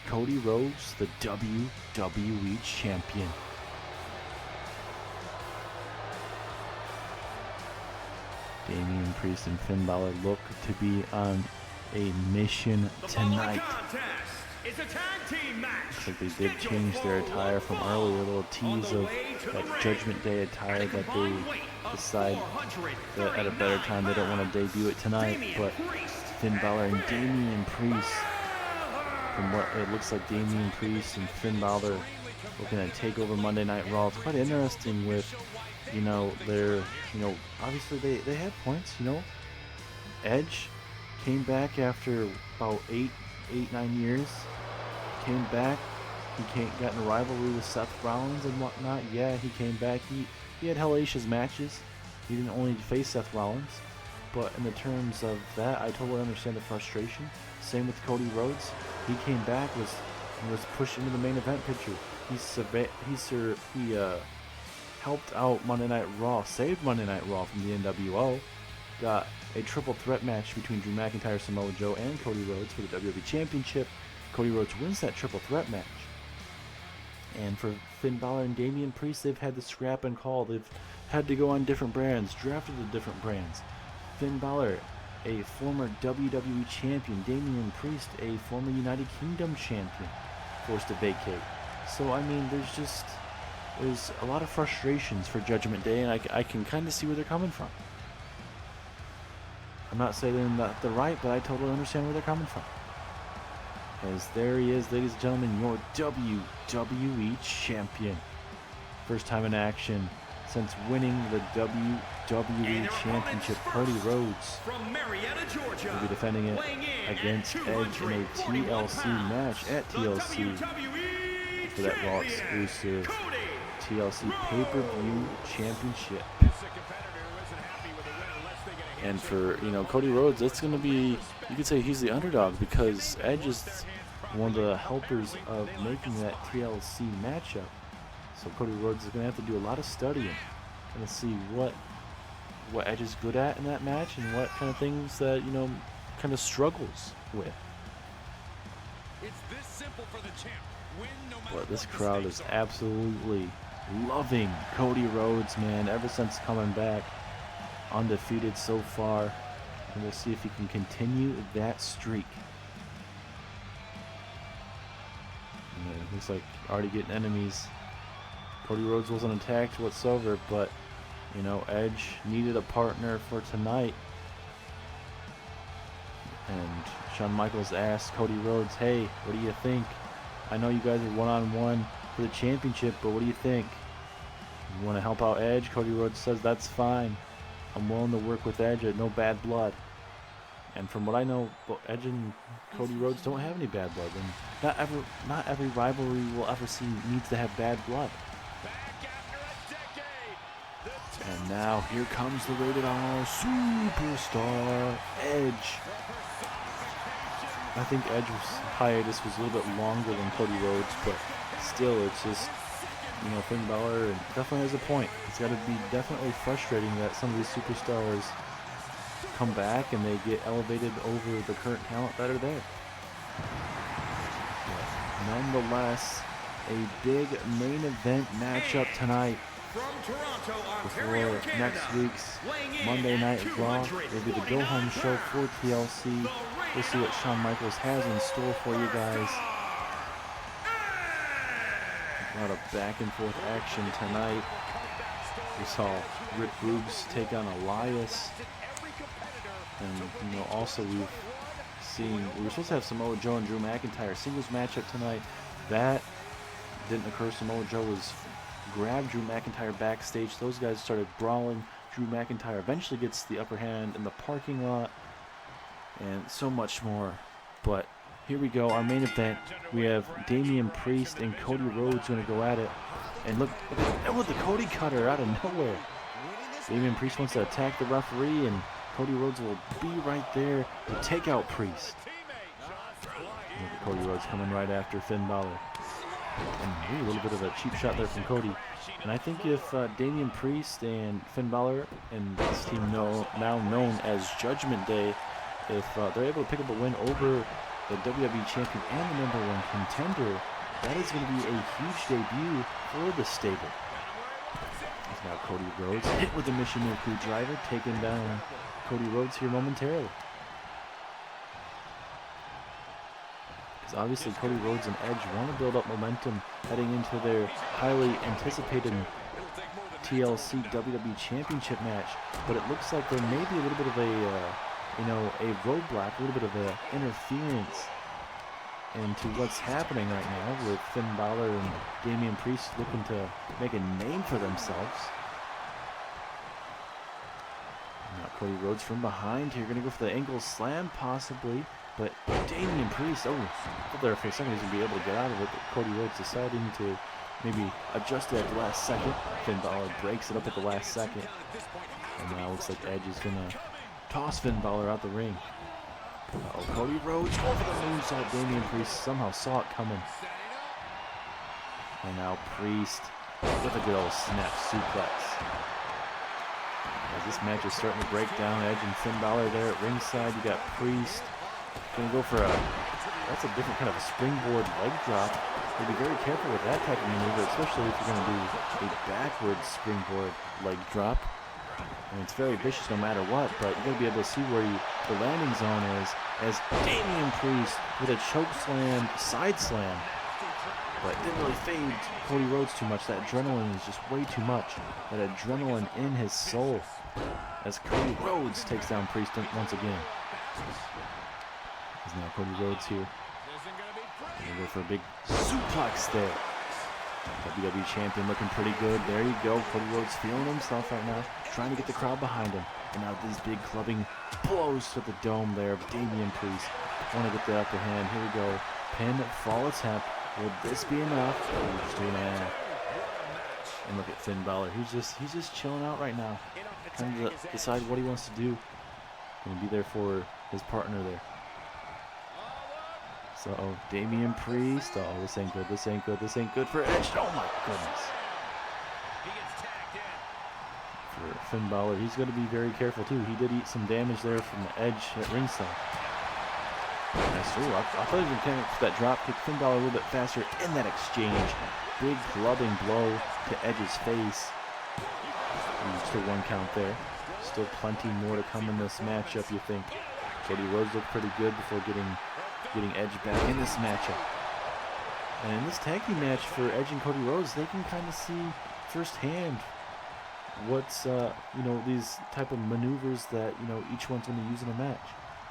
Speaker 1: Cody Rhodes, the WWE Champion. Damien Priest and Finn Balor look to be on a mission tonight. Looks like they did change their attire from earlier, a little tease of that Judgment Day attire that they decide that at a better time they don't want to debut it tonight. But Finn Balor and Damien Priest, from what it looks like, Damien Priest and Finn Balor looking to take over Monday Night Raw. It's quite interesting with, their, obviously they had points, Edge came back after about 8-9 years. Came back. He got in a rivalry with Seth Rollins and whatnot. Yeah, he came back. He had hellacious matches. He didn't only face Seth Rollins, but in the terms of that, I totally understand the frustration. Same with Cody Rhodes. He came back, was pushed into the main event picture. He helped out Monday Night Raw, saved Monday Night Raw from the NWO. Got a triple threat match between Drew McIntyre, Samoa Joe, and Cody Rhodes for the WWE Championship. Cody Rhodes wins that triple threat match. And for Finn Balor and Damien Priest, they've had to scrap and call. They've had to go on different brands, drafted to different brands. Finn Balor, a former WWE champion. Damien Priest, a former United Kingdom champion, forced to vacate. So, I mean, there's a lot of frustrations for Judgment Day, and I can kind of see where they're coming from. I'm not saying that they're right, but I totally understand where they're coming from. As there he is, ladies and gentlemen, your WWE Champion. First time in action since winning the WWE Championship. Cody Rhodes will be defending it against Edge in a TLC match at TLC for that Raw exclusive TLC pay-per-view championship. And for, Cody Rhodes, it's going to be, you could say he's the underdog, because Edge is one of the helpers of making that TLC matchup. So Cody Rhodes is going to have to do a lot of studying and to see what Edge is good at in that match and what kind of things that, kind of struggles with.
Speaker 4: It's this simple for the champ. Win no matter
Speaker 1: But this
Speaker 4: what
Speaker 1: crowd
Speaker 4: the
Speaker 1: is
Speaker 4: stakes
Speaker 1: absolutely loving Cody Rhodes, man, ever since coming back. Undefeated so far, and we'll see if he can continue that streak. And it looks like already getting enemies. Cody Rhodes wasn't attacked whatsoever, but Edge needed a partner for tonight. And Shawn Michaels asked Cody Rhodes, "Hey, what do you think? I know you guys are one-on-one for the championship, but what do you think? You want to help out Edge?" Cody Rhodes says, "That's fine. I'm willing to work with Edge at no bad blood." And from what I know, Edge and Cody Rhodes don't have any bad blood, and not every rivalry we'll ever see needs to have bad blood. And now here comes the Rated R Superstar, Edge. I think Edge's hiatus was a little bit longer than Cody Rhodes, but still, it's just, Finn Balor definitely has a point. It's got to be definitely frustrating that some of these superstars come back and they get elevated over the current talent that are there. Nonetheless, a big main event matchup tonight. Before next week's Monday Night Raw will be the go-home show for TLC. We'll see what Shawn Michaels has in store for you guys. A lot of back and forth action tonight. We saw Rick Boogs take on Elias. And, also we were supposed to have Samoa Joe and Drew McIntyre singles matchup tonight. That didn't occur. Samoa Joe grabbed Drew McIntyre backstage. Those guys started brawling. Drew McIntyre eventually gets the upper hand in the parking lot, and so much more. But here we go, our main event. We have Damien Priest and Cody Rhodes going to go at it. And look at the Cody Cutter out of nowhere. Damien Priest wants to attack the referee, and Cody Rhodes will be right there to take out Priest. Look at Cody Rhodes coming right after Finn Balor. And a little bit of a cheap shot there from Cody. And I think if Damien Priest and Finn Balor and this team now known as Judgement Day, if they're able to pick up a win over the WWE Champion and the #1 contender, that is going to be a huge debut for the stable. It's now Cody Rhodes hit with the Mission Crew driver, taking down Cody Rhodes here momentarily. Obviously, Cody Rhodes and Edge want to build up momentum heading into their highly anticipated TLC WWE Championship match, but it looks like there may be a little bit of a roadblock, a little bit of interference into what's happening right now with Finn Balor and Damien Priest looking to make a name for themselves. Now Cody Rhodes from behind here, going to go for the ankle slam possibly. But Damien Priest, I thought there for a second he's going to be able to get out of it, but Cody Rhodes deciding to maybe adjust it at the last second. Finn Balor breaks it up at the last second. And now it looks like Edge is going to toss Finn Balor out the ring. Cody Rhodes over the moonsault. Damien Priest somehow saw it coming. And now Priest with a good old snap suplex. As this match is starting to break down, Edge and Finn Balor there at ringside. You got Priest. Going to go for that's a different kind of a springboard leg drop. So be very careful with that type of maneuver, especially if you're going to do a backwards springboard leg drop. And it's very vicious no matter what, but you're going to be able to see where the landing zone is as Damien Priest with a choke slam, side slam. But it didn't really fade Cody Rhodes too much. That adrenaline is just way too much. That adrenaline in his soul as Cody Rhodes takes down Priest once again. Now Cody Rhodes here. Gonna go for a big suplex there. WWE Champion looking pretty good. There you go. Cody Rhodes feeling himself right now. Trying to get the crowd behind him. And now these big clubbing blows to the dome there of Damien Priest. Want to get the upper hand. Here we go. Pin, fall attempt. Will this be enough? Just 2.5. And look at Finn Balor. He's just chilling out right now. Trying to decide what he wants to do. Gonna be there for his partner there. So, Damien Priest. Oh, this ain't good. This ain't good. This ain't good for Edge. Oh, my goodness. For Finn Balor, he's going to be very careful, too. He did eat some damage there from the Edge at ringside. Nice. Ooh, I thought he was going to connect for that drop kick. Finn Balor a little bit faster in that exchange. Big clubbing blow to Edge's face. Ooh, still 1 count there. Still plenty more to come in this matchup, you think. Cody Rhodes looked pretty good before getting Edge back in this matchup. And in this tag team match for Edge and Cody Rhodes, they can kind of see firsthand what's these type of maneuvers that each one's going to use in a match.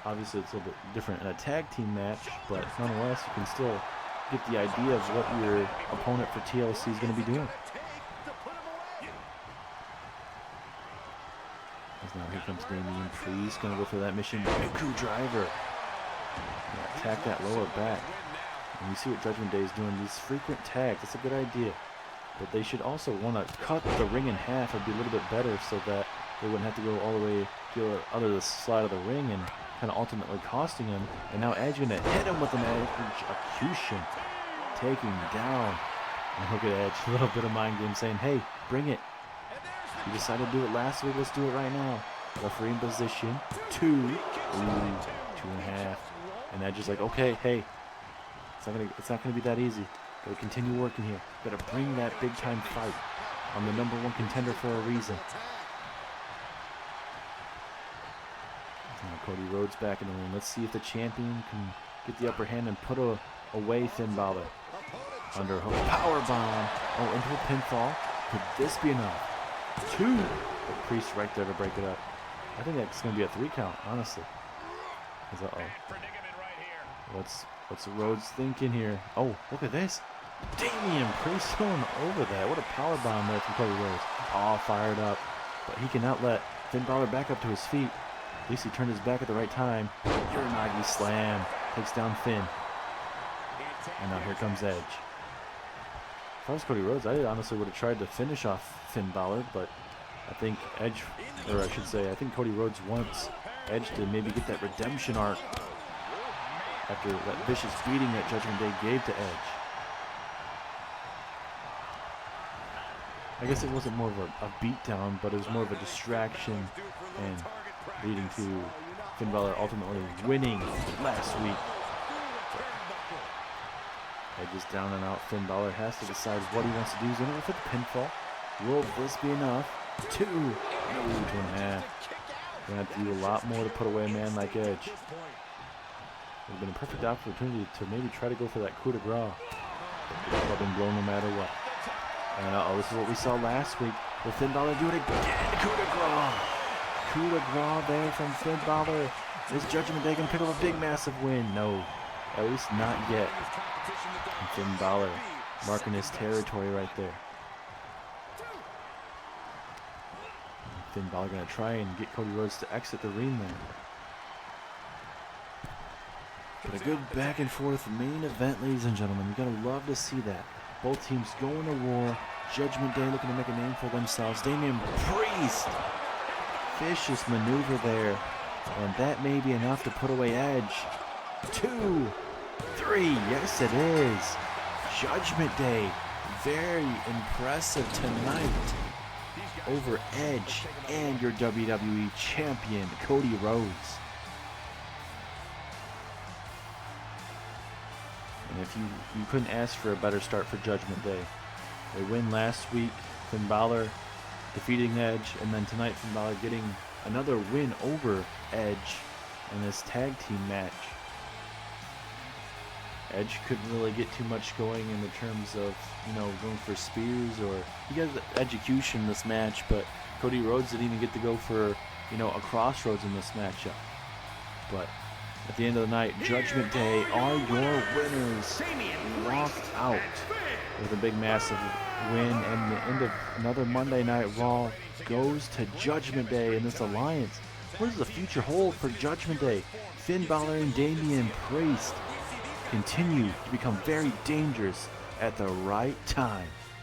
Speaker 1: Obviously it's a little bit different in a tag team match, but nonetheless you can still get the idea of what your opponent for TLC is going to be doing. As now here comes Damien Priest, going to go for that Mission Crew driver. Attack that lower back. And you see what Judgement Day is doing. These frequent tags, that's a good idea. But they should also want to cut the ring in half. It'd be a little bit better so that they wouldn't have to go all the way to the other side of the ring and kind of ultimately costing him. And now Edge going to hit him with an execution. Taking down. And look at Edge. A little bit of mind game saying, hey, bring it. You decided to do it last week. Let's do it right now. Referee in position. 2. Ooh, 2.5. And Edge is like, okay, hey, It's not gonna be that easy. Gotta continue working here. Gotta bring that big time fight. I'm the #1 contender for a reason. Now Cody Rhodes back in the ring. Let's see if the champion can get the upper hand and put away Finn Balor. Underhook power bomb. Oh, into a pinfall. Could this be enough? 2. The Priest right there to break it up. I think that's gonna be a 3 count, honestly. What's Rhodes thinking here? Oh, look at this. Damien Priest going over that. What a power bomb there from Cody Rhodes. All fired up. But he cannot let Finn Balor back up to his feet. At least he turned his back at the right time. Uranagi slam. Takes down Finn. And now here comes Edge. If I was Cody Rhodes, I honestly would have tried to finish off Finn Balor, but I think I think Cody Rhodes wants Edge to maybe get that redemption arc after that vicious beating that Judgment Day gave to Edge. I guess it wasn't more of a beatdown, but it was more of a distraction and leading to Finn Balor ultimately winning last week. Edge is down and out. Finn Balor has to decide what he wants to do. He's going to go for the pinfall. Will this be enough? 2. No, 2.5. Going to have to do a lot more to put away a man like Edge. Would have been a perfect opportunity to maybe try to go for that coup de grace. But the club been blown no matter what. And this is what we saw last week. Will Finn Balor do it again? Coup de grace. Coup de grace there from Finn Balor. Is Judgment Day going to pick up a big, massive win? No. At least not yet. And Finn Balor marking his territory right there. Finn Balor going to try and get Cody Rhodes to exit the ring there. But a good back and forth main event, ladies and gentlemen. You're going to love to see that. Both teams going to war. Judgment Day looking to make a name for themselves. Damien Priest. Vicious maneuver there. And that may be enough to put away Edge. 2, 3. Yes, it is. Judgment Day. Very impressive tonight over Edge and your WWE champion, Cody Rhodes. And if you couldn't ask for a better start for Judgment Day. They win last week, Finn Balor defeating Edge, and then tonight Finn Balor getting another win over Edge in this tag team match. Edge couldn't really get too much going in the terms of, going for spears, or he got the execution in this match, but Cody Rhodes didn't even get to go for, a crossroads in this matchup. But at the end of the night, Judgment Day are your winners. Walked out with a big, massive win, and the end of another Monday Night Raw goes to Judgment Day in this alliance. What does the future hold for Judgment Day? Finn Balor and Damien Priest continue to become very dangerous at the right time.